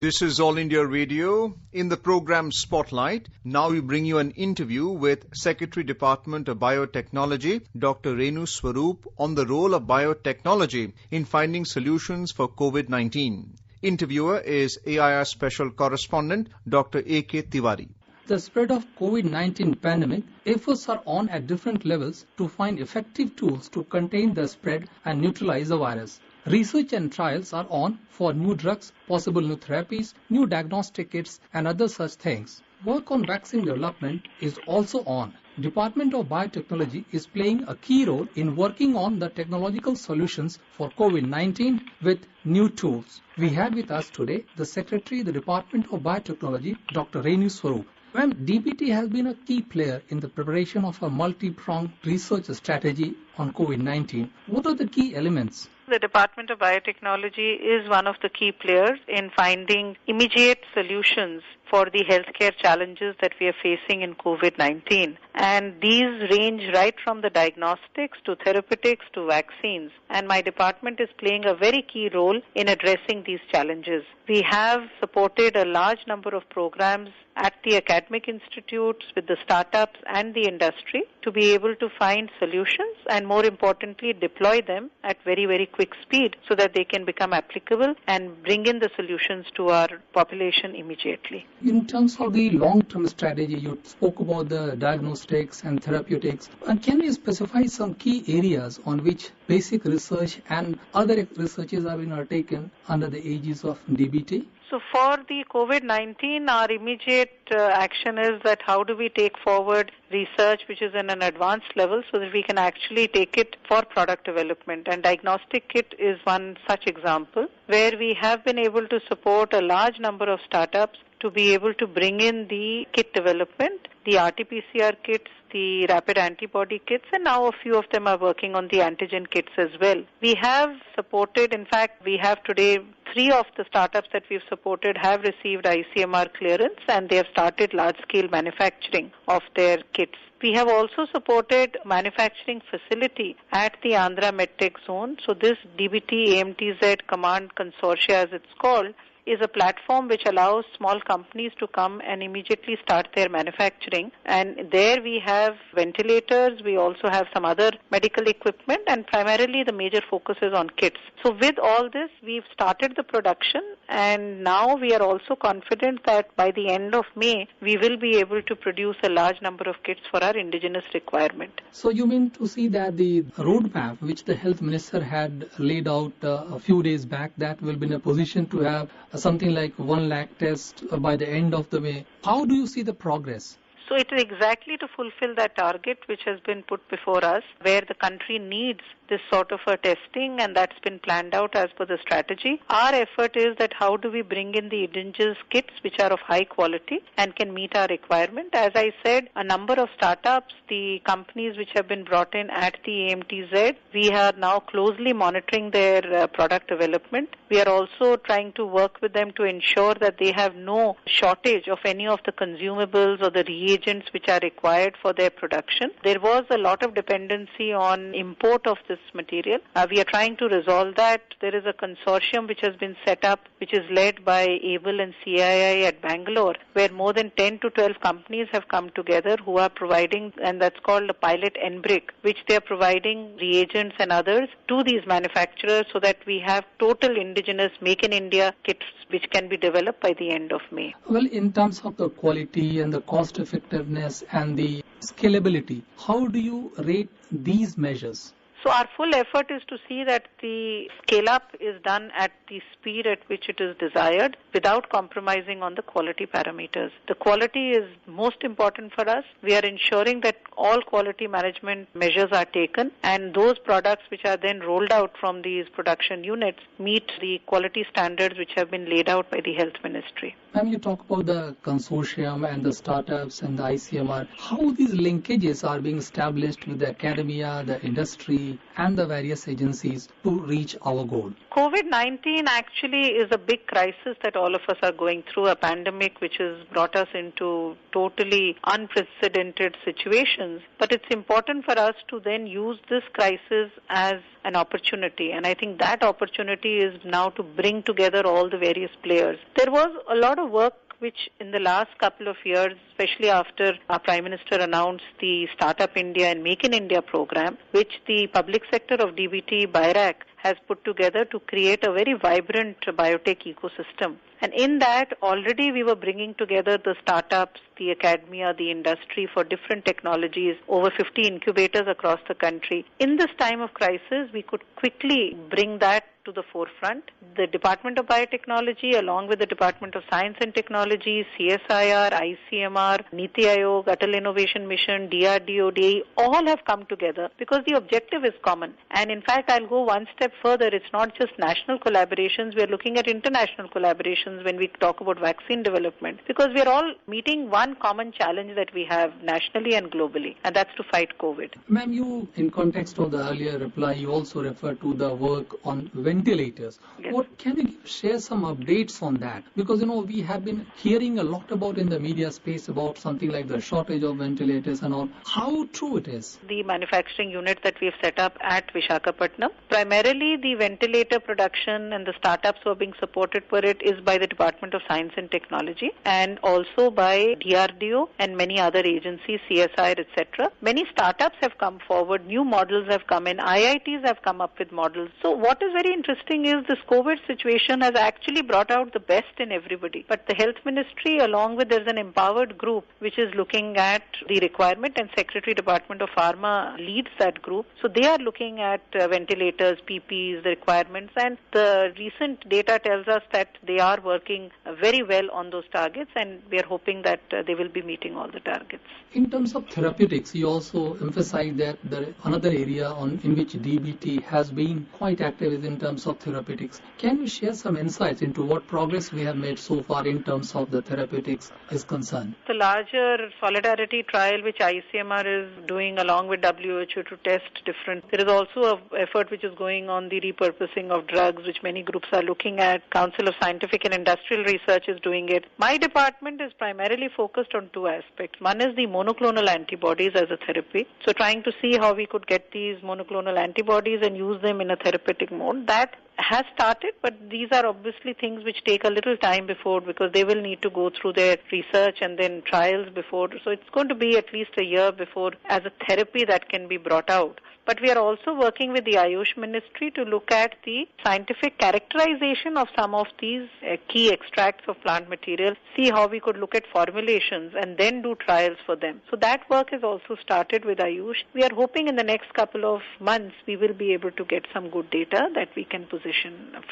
This is All India Radio. In the program Spotlight, now we bring you an interview with Secretary Department of Biotechnology, Dr. Renu Swarup, on the role of biotechnology in finding solutions for COVID-19. Interviewer is AIR Special Correspondent, Dr. A.K. Tiwari. The spread of COVID-19 pandemic, efforts are on at different levels to find effective tools to contain the spread and neutralize the virus. Research and trials are on for new drugs, possible new therapies, new diagnostic kits and other such things. Work on vaccine development is also on. Department of Biotechnology is playing a key role in working on the technological solutions for COVID-19 with new tools. We have with us today the Secretary, the Department of Biotechnology, Dr. Renu Swarup. Well, DBT has been a key player in the preparation of a multi-pronged research strategy on COVID-19. What are the key elements? The Department of Biotechnology is one of the key players in finding immediate solutions for the healthcare challenges that we are facing in COVID-19. And these range right from the diagnostics to therapeutics to vaccines. And my department is playing a very key role in addressing these challenges. We have supported a large number of programs at the academic institutes with the startups and the industry to be able to find solutions and more importantly deploy them at very, very quick speed so that they can become applicable and bring in the solutions to our population immediately. In terms of the long-term strategy, you spoke about the diagnostics and therapeutics. And can you specify some key areas on which basic research and other researches have been undertaken under the aegis of DBT? So for the COVID-19, our immediate action is that how do we take forward research which is in an advanced level so that we can actually take it for product development. And diagnostic kit is one such example where we have been able to support a large number of startups to be able to bring in the kit development, the RT-PCR kits, the rapid antibody kits, and now a few of them are working on the antigen kits as well. We have supported, in fact, we have today 3 of the startups that we've supported have received ICMR clearance and they have started large-scale manufacturing of their kits. We have also supported manufacturing facility at the Andhra MedTech zone. So this DBT AMTZ Command Consortia, as it's called, is a platform which allows small companies to come and immediately start their manufacturing. And there we have ventilators, we also have some other medical equipment, and primarily the major focus is on kits. So with all this, we've started the production, and now we are also confident that by the end of May, we will be able to produce a large number of kits for our indigenous requirement. So you mean to see that the roadmap which the health minister had laid out a few days back, that will be in a position to have something like 1 lakh tests by the end of the May. How do you see the progress? So it is exactly to fulfill that target which has been put before us, where the country needs this sort of a testing, and that's been planned out as per the strategy. Our effort is that how do we bring in the indigenous kits which are of high quality and can meet our requirement. As I said, a number of startups, the companies which have been brought in at the AMTZ, we are now closely monitoring their product development. We are also trying to work with them to ensure that they have no shortage of any of the consumables or the reagents which are required for their production. There was a lot of dependency on import of this material. We are trying to resolve that. There is a consortium which has been set up, which is led by ABLE and CII at Bangalore, where more than 10 to 12 companies have come together who are providing, and that's called a pilot NBRIC, which they are providing reagents and others to these manufacturers so that we have total indigenous Make in India kits which can be developed by the end of May. Well, in terms of the quality and the cost effectiveness and the scalability, how do you rate these measures? So our full effort is to see that the scale-up is done at the speed at which it is desired without compromising on the quality parameters. The quality is most important for us. We are ensuring that all quality management measures are taken and those products which are then rolled out from these production units meet the quality standards which have been laid out by the Health Ministry. When you talk about the consortium and the startups and the ICMR, how these linkages are being established with the academia, the industry, and the various agencies to reach our goal? COVID-19 actually is a big crisis that all of us are going through, a pandemic which has brought us into totally unprecedented situations. But it's important for us to then use this crisis as an opportunity. And I think that opportunity is now to bring together all the various players. There was a lot of work which in the last couple of years, especially after our Prime Minister announced the Startup India and Make in India program, which the public sector of DBT, BIRAC, has put together to create a very vibrant biotech ecosystem. And in that, already we were bringing together the startups, the academia, the industry for different technologies, over 50 incubators across the country. In this time of crisis, we could quickly bring that to the forefront. The Department of Biotechnology, along with the Department of Science and Technology, CSIR, ICMR, Niti Aayog, Atal Innovation Mission, DRDO, DAE, all have come together because the objective is common. And in fact, I'll go one step further. It's not just national collaborations. We're looking at international collaborations when we talk about vaccine development, because we're all meeting one common challenge that we have nationally and globally, and that's to fight COVID. Ma'am, you, in context of the earlier reply, you also referred to the work on ventilators. Yes. What can you share some updates on that? Because, we have been hearing a lot about in the media space about something like the shortage of ventilators and all. How true it is? The manufacturing unit that we've set up at Visakhapatnam, primarily the ventilator production and the startups who are being supported for it is by the Department of Science and Technology and also by DRDO and many other agencies, CSIR, etc. Many startups have come forward, new models have come in, IITs have come up with models. So what is very interesting is this COVID situation has actually brought out the best in everybody. But the Health Ministry, along with there's an empowered group which is looking at the requirement, and Secretary Department of Pharma leads that group. So they are looking at ventilators, PPEs, the requirements, and the recent data tells us that they are working very well on those targets, and we are hoping that they will be meeting all the targets. In terms of therapeutics, you also emphasize that another area in which DBT has been quite active is in terms of therapeutics. Can you share some insights into what progress we have made so far in terms of the therapeutics is concerned? The larger solidarity trial which ICMR is doing along with WHO to test different. There is also an effort which is going on the repurposing of drugs, which many groups are looking at. Council of Scientific and Industrial Research is doing it. My department is primarily focused on two aspects. One is the monoclonal antibodies as a therapy. So trying to see how we could get these monoclonal antibodies and use them in a therapeutic mode. That has started, but these are obviously things which take a little time before, because they will need to go through their research and then trials before. So it's going to be at least a year before as a therapy that can be brought out. But we are also working with the Ayush Ministry to look at the scientific characterization of some of these key extracts of plant material, see how we could look at formulations and then do trials for them. So that work is also started with Ayush. We are hoping in the next couple of months we will be able to get some good data that we can position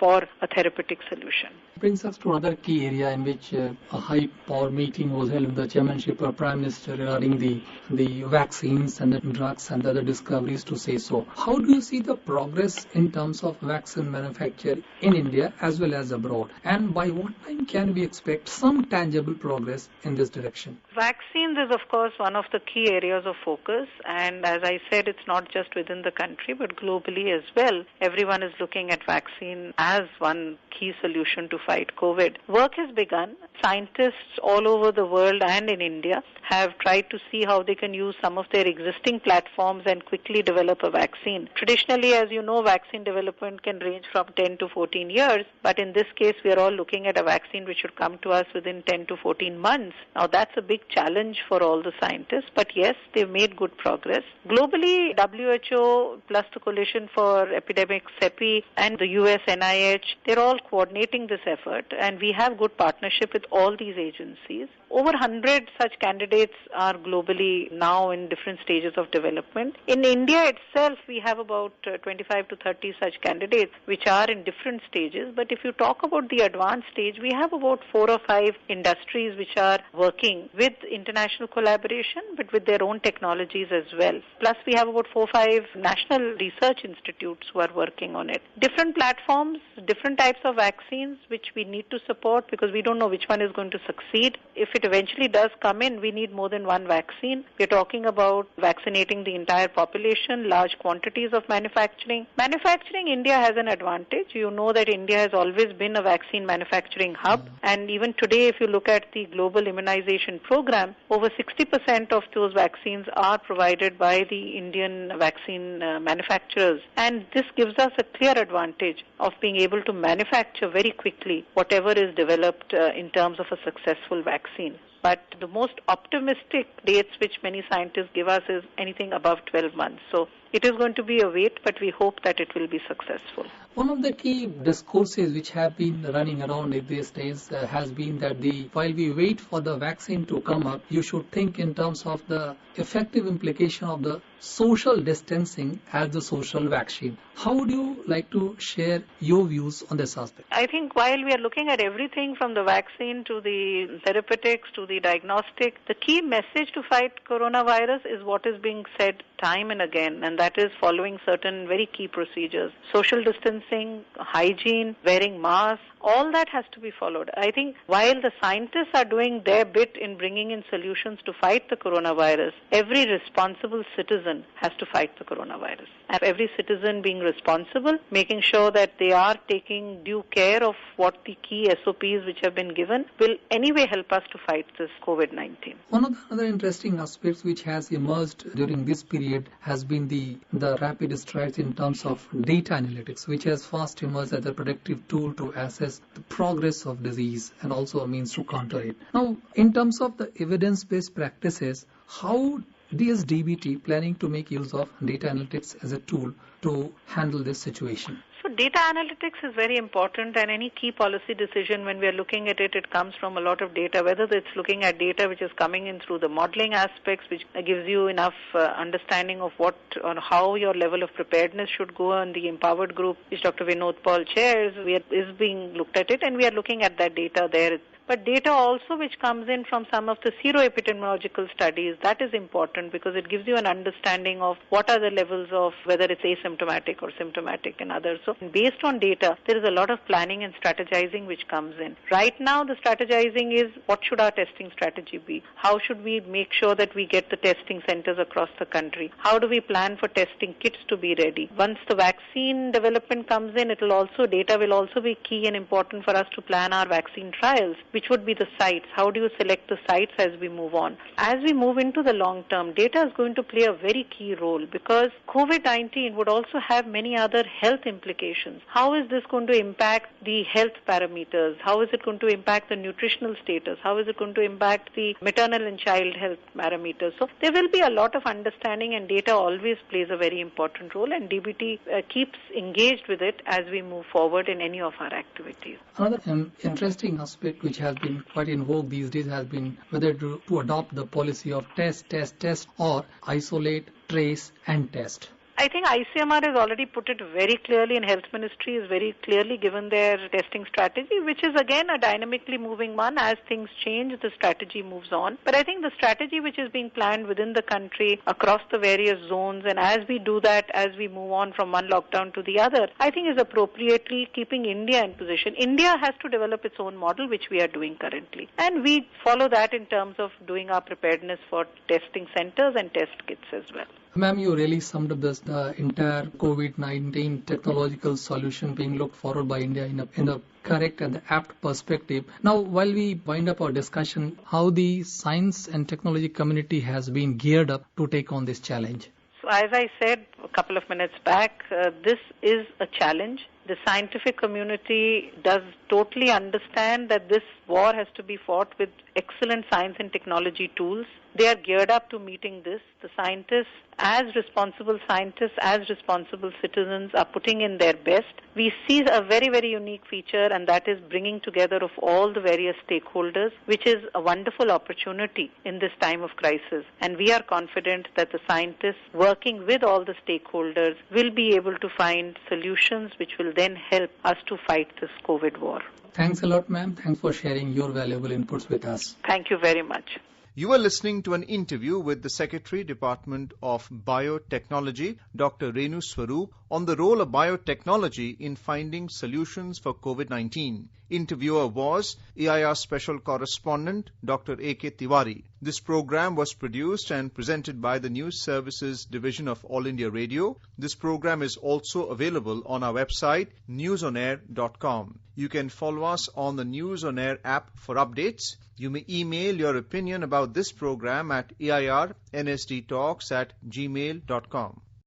for a therapeutic solution. Brings us to another key area in which a high-power meeting was held in the chairmanship of Prime Minister regarding the vaccines and the drugs and the other discoveries to say so. How do you see the progress in terms of vaccine manufacture in India as well as abroad? And by what time can we expect some tangible progress in this direction? Vaccines is, of course, one of the key areas of focus. And as I said, it's not just within the country, but globally as well. Everyone is looking at vaccine as one key solution to fight COVID. Work has begun. Scientists all over the world and in India have tried to see how they can use some of their existing platforms and quickly develop a vaccine. Traditionally, as you know, vaccine development can range from 10 to 14 years, but in this case, we are all looking at a vaccine which should come to us within 10 to 14 months. Now, that's a big challenge for all the scientists, but yes, they've made good progress. Globally, WHO plus the Coalition for Epidemics, CEPI, and the US NIH, they're all coordinating this effort, and we have good partnership with all these agencies. Over 100 such candidates are globally now in different stages of development. In India itself, we have about 25 to 30 such candidates which are in different stages. But if you talk about the advanced stage, we have about 4 or 5 industries which are working with international collaboration, but with their own technologies as well. Plus, we have about 4 or 5 national research institutes who are working on it. Different platforms, different types of vaccines which we need to support because we don't know which one is going to succeed. If it eventually does come in, we need more than one vaccine. We're talking about vaccinating the entire population, large quantities of manufacturing. Manufacturing, India has an advantage. You know that India has always been a vaccine manufacturing hub. And even today, if you look at the global immunization program, over 60% of those vaccines are provided by the Indian vaccine manufacturers. And this gives us a clear advantage of being able to manufacture very quickly whatever is developed in terms of a successful vaccine. But the most optimistic dates which many scientists give us is anything above 12 months. So it is going to be a wait, but we hope that it will be successful. One of the key discourses which have been running around these days has been that while we wait for the vaccine to come up, you should think in terms of the effective implication of the social distancing as the social vaccine. How would you like to share your views on this aspect? I think while we are looking at everything from the vaccine to the therapeutics to the diagnostic, the key message to fight coronavirus is what is being said time and again, and that is following certain very key procedures. Social distancing, hygiene, wearing masks, all that has to be followed. I think while the scientists are doing their bit in bringing in solutions to fight the coronavirus, every responsible citizen has to fight the coronavirus. And every citizen being responsible, making sure that they are taking due care of what the key SOPs which have been given will anyway help us to fight this COVID-19. One of the other interesting aspects which has emerged during this period has been the rapid strides in terms of data analytics, which has fast emerged as a productive tool to assess the progress of disease and also a means to counter it. Now, in terms of the evidence-based practices, how is DBT planning to make use of data analytics as a tool to handle this situation? So data analytics is very important, and any key policy decision when we are looking at it, it comes from a lot of data, whether it's looking at data which is coming in through the modeling aspects, which gives you enough understanding of what or how your level of preparedness should go, and the empowered group, which Dr. Vinod Paul chairs, is being looked at it, and we are looking at that data there. But data also which comes in from some of the seroepidemiological studies, that is important because it gives you an understanding of what are the levels of whether it's asymptomatic or symptomatic and others. So based on data, there is a lot of planning and strategizing which comes in. Right now, the strategizing is what should our testing strategy be? How should we make sure that we get the testing centers across the country? How do we plan for testing kits to be ready? Once the vaccine development comes in, data will also be key and important for us to plan our vaccine trials, which would be the sites. How do you select the sites as we move on? As we move into the long term, data is going to play a very key role because COVID-19 would also have many other health implications. How is this going to impact the health parameters? How is it going to impact the nutritional status? How is it going to impact the maternal and child health parameters? So there will be a lot of understanding, and data always plays a very important role, and DBT keeps engaged with it as we move forward in any of our activities. Another interesting aspect which has been quite in vogue these days has been whether to adopt the policy of test, or isolate, trace, and test. I think ICMR has already put it very clearly, and Health Ministry is very clearly given their testing strategy, which is again a dynamically moving one. As things change, the strategy moves on. But I think the strategy which is being planned within the country across the various zones, and as we do that, as we move on from one lockdown to the other, I think is appropriately keeping India in position. India has to develop its own model, which we are doing currently. And we follow that in terms of doing our preparedness for testing centers and test kits as well. Ma'am, you really summed up this entire COVID-19 technological solution being looked forward by India in a correct and apt perspective. Now, while we wind up our discussion, how the science and technology community has been geared up to take on this challenge? So as I said a couple of minutes back, this is a challenge. The scientific community does totally understand that this war has to be fought with excellent science and technology tools. They are geared up to meeting this. The scientists, as responsible citizens, are putting in their best. We see a very, very unique feature, and that is bringing together of all the various stakeholders, which is a wonderful opportunity in this time of crisis. And we are confident that the scientists working with all the stakeholders will be able to find solutions which will then help us to fight this COVID war. Thanks a lot, ma'am. Thanks for sharing your valuable inputs with us. Thank you very much. You are listening to an interview with the Secretary, Department of Biotechnology, Dr. Renu Swarup, on the role of biotechnology in finding solutions for COVID-19. Interviewer was AIR Special Correspondent, Dr. A.K. Tiwari. This program was produced and presented by the News Services Division of All India Radio. This program is also available on our website, newsonair.com. You can follow us on the News on Air app for updates. You may email your opinion about this program at airnsdtalks@gmail.com.